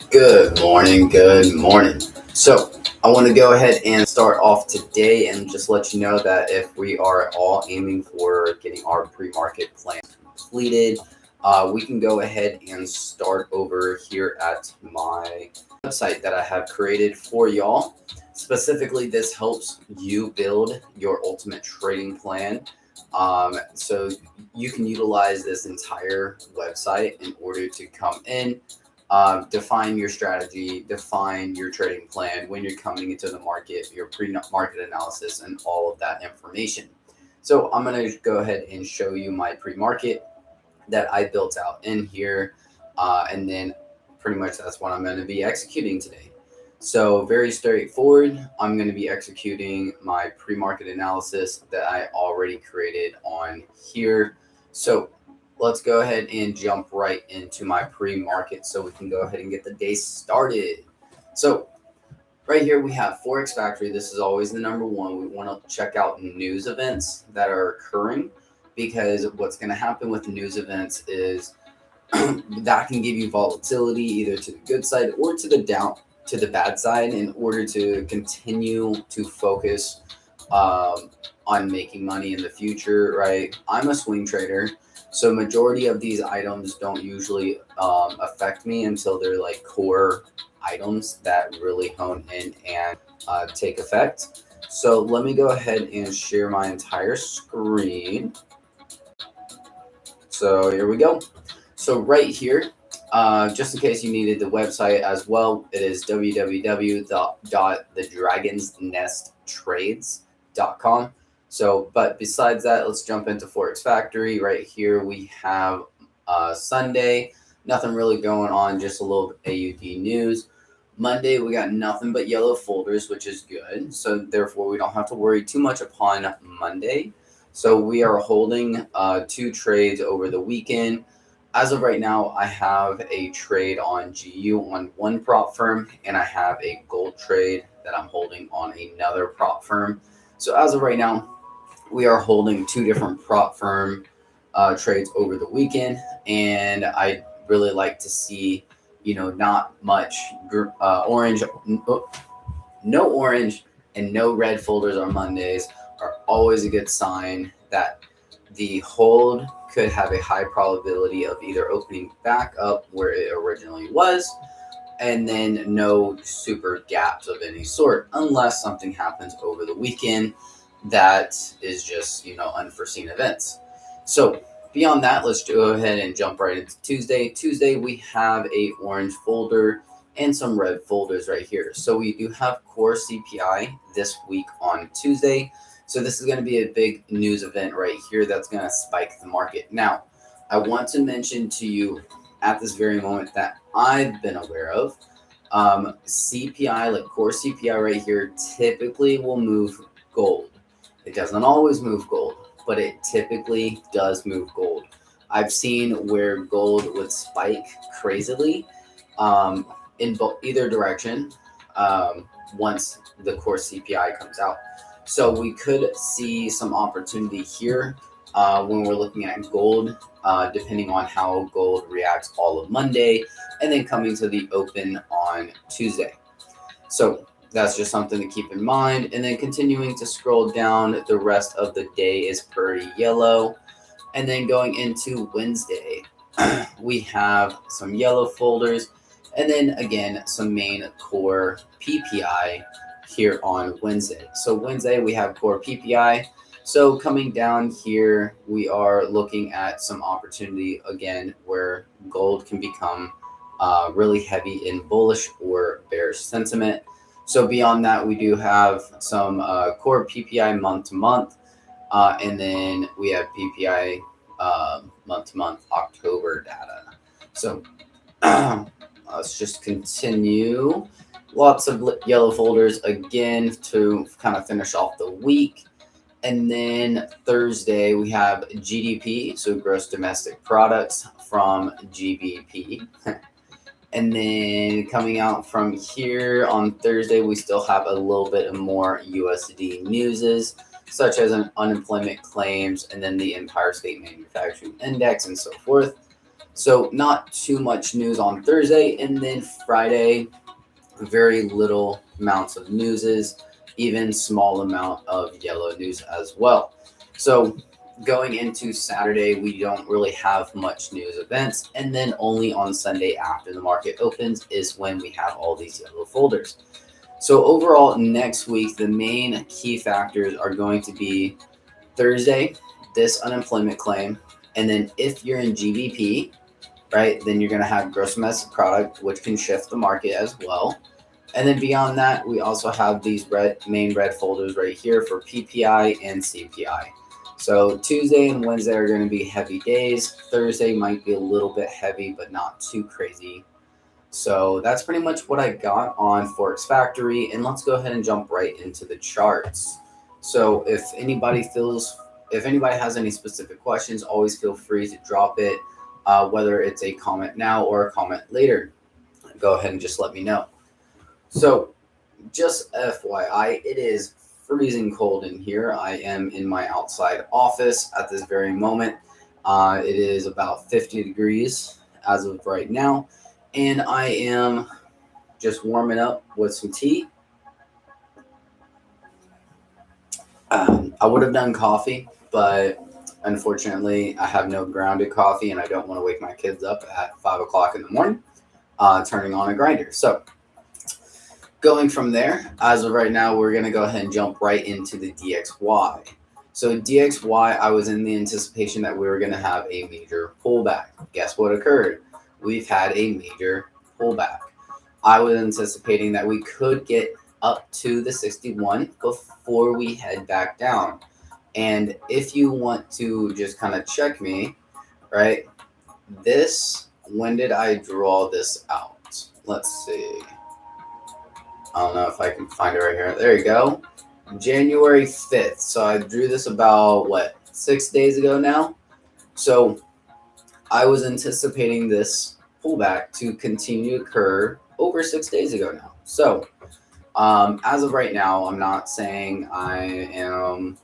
Good morning, good morning. So, I want to go ahead and start off today and just let you know that if we are all aiming for getting our pre market plan completed, we can go ahead and start over here at my website that I have created for y'all. Specifically, this helps you build your ultimate trading plan. So, you can utilize this entire website in order to come in, define your strategy, define your trading plan when you're coming into the market, your pre-market analysis, and all of that information. So I'm going to go ahead and show you my pre-market that I built out in here, and then pretty much that's what I'm going to be executing today. So very straightforward. I'm going to be executing my pre-market analysis that I already created on here. So let's go ahead and jump right into my pre-market so we can go ahead and get the day started. So right here we have Forex Factory. This is always the number one. We want to check out news events that are occurring, because what's going to happen with news events is that can give you volatility either to the good side or to the bad side in order to continue to focus on making money in the future, right? I'm a swing trader, so majority of these items don't usually affect me until they're like core items that really hone in and take effect. So let me go ahead and share my entire screen. So here we go. So right here, just in case you needed the website as well, it is www.thdragonsnesttrades.com. So, but besides that, let's jump into Forex Factory. Right here, we have Sunday. Nothing really going on, just a little AUD news. Monday, we got nothing but yellow folders, which is good. So therefore, we don't have to worry too much upon Monday. So we are holding two trades over the weekend. As of right now, I have a trade on GU on one prop firm, and I have a gold trade that I'm holding on another prop firm. So as of right now, we are holding two different prop firm trades over the weekend, and I really like to see, not much orange, no orange and no red folders on Mondays are always a good sign that the hold could have a high probability of either opening back up where it originally was, and then no super gaps of any sort, unless something happens over the weekend that is just, unforeseen events. So beyond that, let's go ahead and jump right into Tuesday. Tuesday, we have a orange folder and some red folders right here. So we do have core CPI this week on Tuesday. So this is going to be a big news event right here that's going to spike the market. Now, I want to mention to you at this very moment that I've been aware of. CPI, like core CPI right here, typically will move gold. It doesn't always move gold, but it typically does move gold. I've seen where gold would spike crazily in either direction once the core CPI comes out. So we could see some opportunity here when we're looking at gold, depending on how gold reacts all of Monday, and then coming to the open on Tuesday. So that's just something to keep in mind. And then continuing to scroll down, the rest of the day is pretty yellow. And then going into Wednesday, we have some yellow folders, and then again, some main core PPI here on Wednesday. So Wednesday, we have core PPI. So coming down here, we are looking at some opportunity again where gold can become really heavy in bullish or bearish sentiment. So beyond that, we do have some core PPI month to month, and then we have PPI month to month October data. So let's just continue. Lots of yellow folders again to kind of finish off the week. And then Thursday, we have GDP, so gross domestic products from GBP. And then coming out from here on Thursday, we still have a little bit more USD newses, such as unemployment claims, and then the Empire State Manufacturing Index and so forth. So not too much news on Thursday, and then Friday, very little amounts of newses, even small amount of yellow news as well. So going into Saturday, we don't really have much news events, and then only on Sunday after the market opens is when we have all these yellow folders. So overall, next week, the main key factors are going to be Thursday, this unemployment claim, and then if you're in GBP, right, then you're going to have gross domestic product, which can shift the market as well. And then beyond that, we also have these main red folders right here for PPI and CPI. So Tuesday and Wednesday are going to be heavy days. Thursday might be a little bit heavy, but not too crazy. So that's pretty much what I got on Forex Factory. And let's go ahead and jump right into the charts. So if anybody has any specific questions, always feel free to drop it, whether it's a comment now or a comment later. Go ahead and just let me know. So just FYI, it is freezing cold in here. I am in my outside office at this very moment. It is about 50 degrees as of right now. And I am just warming up with some tea. I would have done coffee, but unfortunately, I have no grounded coffee, and I don't want to wake my kids up at 5 o'clock in the morning, turning on a grinder. So going from there, as of right now, we're going to go ahead and jump right into the DXY. So DXY, I was in the anticipation that we were going to have a major pullback. Guess what occurred? We've had a major pullback. I was anticipating that we could get up to the 61 before we head back down. And if you want to just kind of check me, right, when did I draw this out? Let's see. I don't know if I can find it right here. There you go. January 5th. So I drew this about, 6 days ago now? So I was anticipating this pullback to continue to occur over 6 days ago now. So as of right now, I'm not saying I am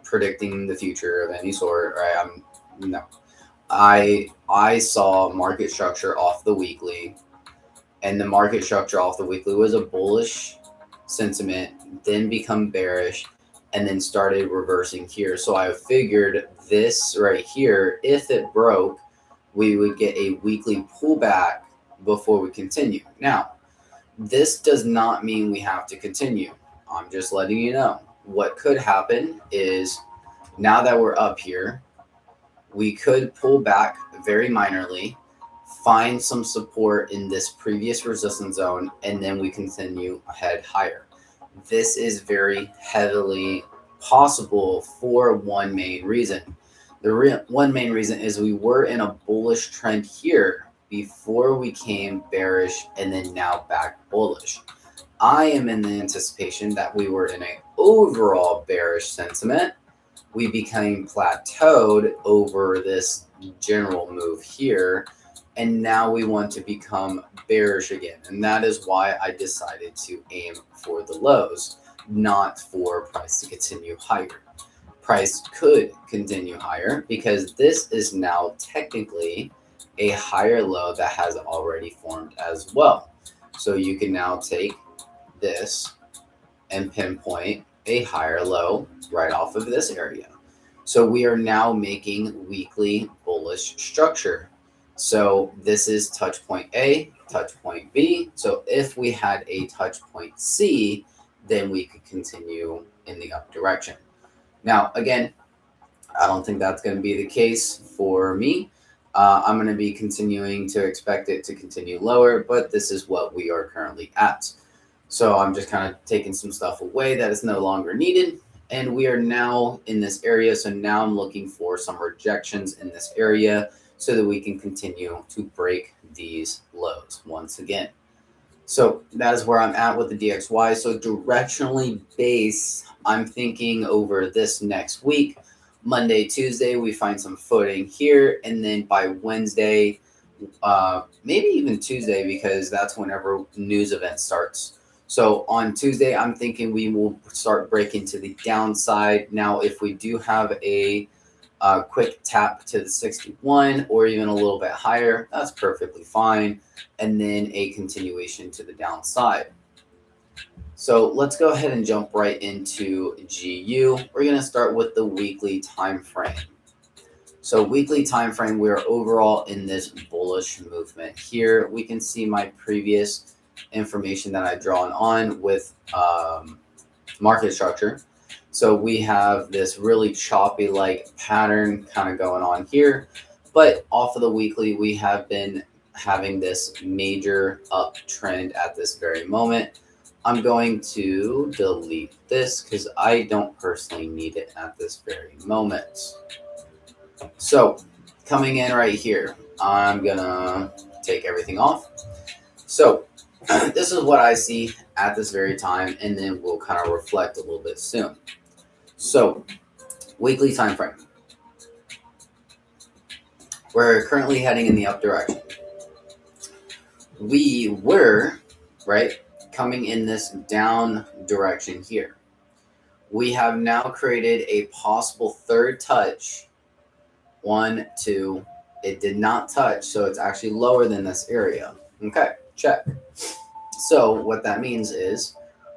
predicting the future of any sort, right? No. I saw market structure off the weekly, and the market structure off the weekly was a bullish sentiment, then become bearish, and then started reversing here. So I figured this right here, if it broke, we would get a weekly pullback before we continue. Now, this does not mean we have to continue. I'm just letting you know. What could happen is, now that we're up here, we could pull back very minorly, find some support in this previous resistance zone, and then we continue ahead higher. This is heavily possible for one main reason. One main reason is we were in a bullish trend here before we came bearish and then now back bullish. I am in the anticipation that we were in an overall bearish sentiment. We became plateaued over this general move here, and now we want to become bearish again. And that is why I decided to aim for the lows, not for price to continue higher. Price could continue higher because this is now technically a higher low that has already formed as well. So you can now take this and pinpoint a higher low right off of this area. So we are now making weekly bullish structure. So this is touch point A, touch point B. So if we had a touch point C, then we could continue in the up direction. Now, again, I don't think that's going to be the case for me. I'm going to be continuing to expect it to continue lower, but this is what we are currently at. So I'm just kind of taking some stuff away that is no longer needed. And we are now in this area. So now I'm looking for some rejections in this area so that we can continue to break these lows once again. So that is where I'm at with the DXY. So directionally based, I'm thinking over this next week, Monday, Tuesday, we find some footing here. And then by Wednesday, maybe even Tuesday, because that's whenever news event starts. So on Tuesday, I'm thinking we will start breaking to the downside. Now, if we do have a quick tap to the 61 or even a little bit higher, that's perfectly fine. And then a continuation to the downside. So let's go ahead and jump right into GU. We're going to start with the weekly time frame. So weekly time frame, we're overall in this bullish movement here. We can see my previous information that I've drawn on with market structure. So we have this really choppy like pattern kind of going on here, but off of the weekly, we have been having this major uptrend at this very moment. I'm going to delete this because I don't personally need it at this very moment. So coming in right here, I'm gonna take everything off. So this is what I see at this very time, and then we'll kind of reflect a little bit soon. So weekly time frame. We're currently heading in the up direction. We were, right, coming in this down direction here. We have now created a possible third touch. 1, 2, it did not touch, so it's actually lower than this area. Okay, check. So what that means is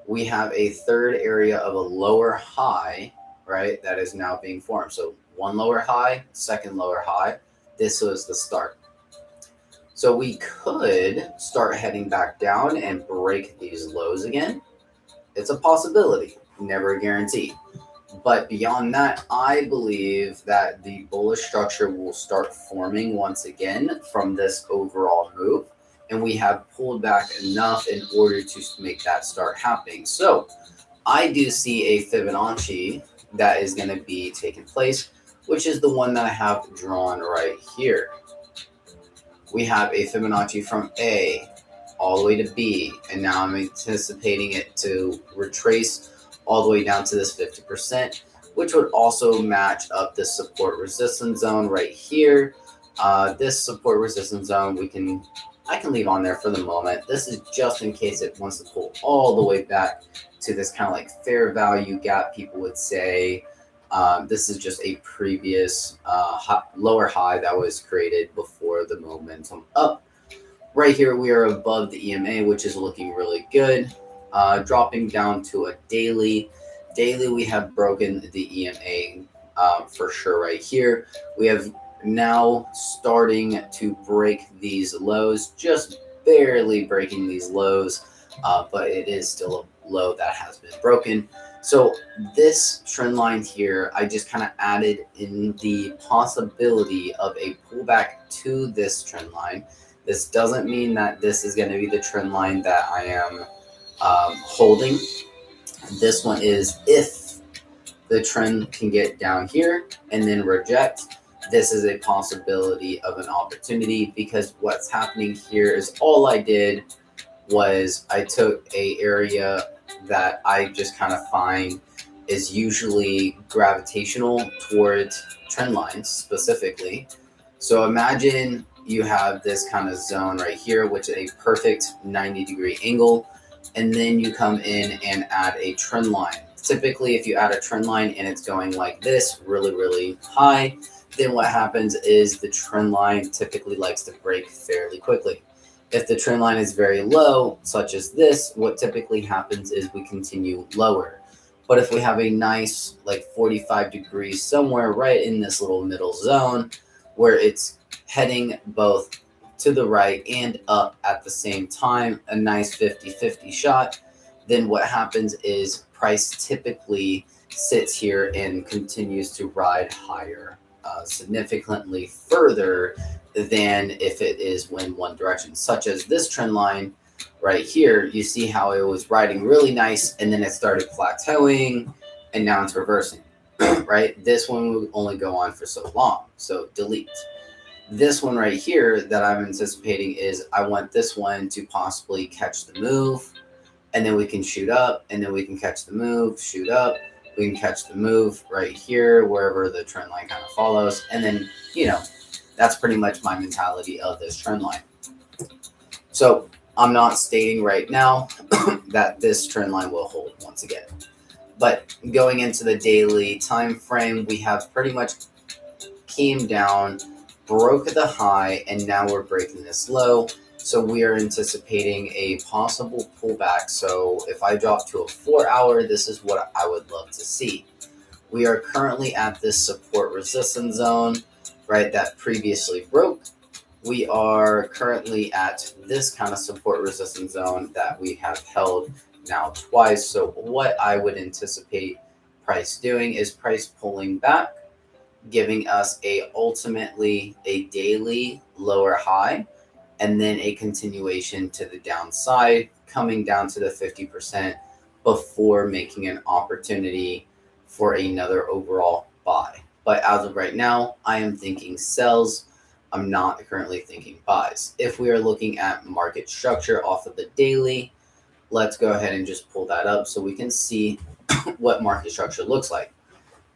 we have a third area of a lower high, right, that is now being formed. So one lower high, second lower high. This was the start. So we could start heading back down and break these lows again. It's a possibility, never a guarantee. But beyond that, I believe that the bullish structure will start forming once again from this overall move. And we have pulled back enough in order to make that start happening. So I do see a Fibonacci that is going to be taking place, which is the one that I have drawn right here. We have a Fibonacci from A all the way to B, and now I'm anticipating it to retrace all the way down to this 50%, which would also match up the support resistance zone right here. This support resistance zone I can leave on there for the moment. This is just in case it wants to pull all the way back to this kind of like fair value gap, people would say. This is just a previous lower high that was created before the momentum up. Right here, we are above the EMA, which is looking really good. Dropping down to a daily. Daily, we have broken the EMA for sure right here. We have now starting to break these lows, just barely breaking these lows, but it is still a low that has been broken. So this trend line here, I just kind of added in the possibility of a pullback to this trend line. This doesn't mean that this is going to be the trend line that I am holding. This one is if the trend can get down here and then reject. This is a possibility of an opportunity, because what's happening here is all I did was I took a area that I just kind of find is usually gravitational towards trend lines specifically. So imagine you have this kind of zone right here, which is a perfect 90-degree angle, and then you come in and add a trend line. Typically, if you add a trend line and it's going like this, really, really high, then what happens is the trend line typically likes to break fairly quickly. If the trend line is very low, such as this, what typically happens is we continue lower. But if we have a nice like 45 degrees somewhere right in this little middle zone where it's heading both to the right and up at the same time, a nice 50-50 shot, then what happens is price typically sits here and continues to ride higher significantly further than if it is in one direction, such as this trend line right here. You see how it was riding really nice and then it started plateauing and now it's reversing, right? This one will only go on for so long, so delete. This one right here that I'm anticipating is I want this one to possibly catch the move, and then we can shoot up, and then we can catch the move, shoot up, we can catch the move right here, wherever the trend line kind of follows. And then, that's pretty much my mentality of this trend line. So I'm not stating right now that this trend line will hold once again. But going into the daily time frame, we have pretty much came down, broke the high, and now we're breaking this low. So we are anticipating a possible pullback. So if I drop to a 4-hour, this is what I would love to see. We are currently at this support resistance zone, right, that previously broke. We are currently at this kind of support resistance zone that we have held now twice. So what I would anticipate price doing is price pulling back, giving us ultimately a daily lower high, and then a continuation to the downside, coming down to the 50% before making an opportunity for another overall buy. But as of right now, I am thinking sells. I'm not currently thinking buys. If we are looking at market structure off of the daily, let's go ahead and just pull that up so we can see what market structure looks like.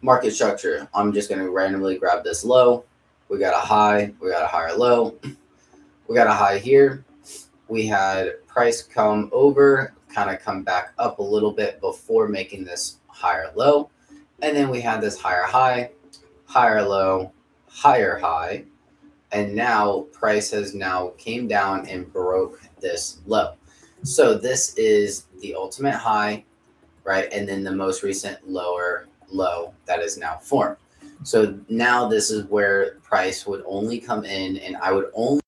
Market structure, I'm just going to randomly grab this low. We got a high, we got a higher low. We got a high here. We had price come over, kind of come back up a little bit before making this higher low. And then we had this higher high, higher low, higher high. And now price has now came down and broke this low. So this is the ultimate high, right? And then the most recent lower low that is now formed. So now this is where price would only come in, and I would only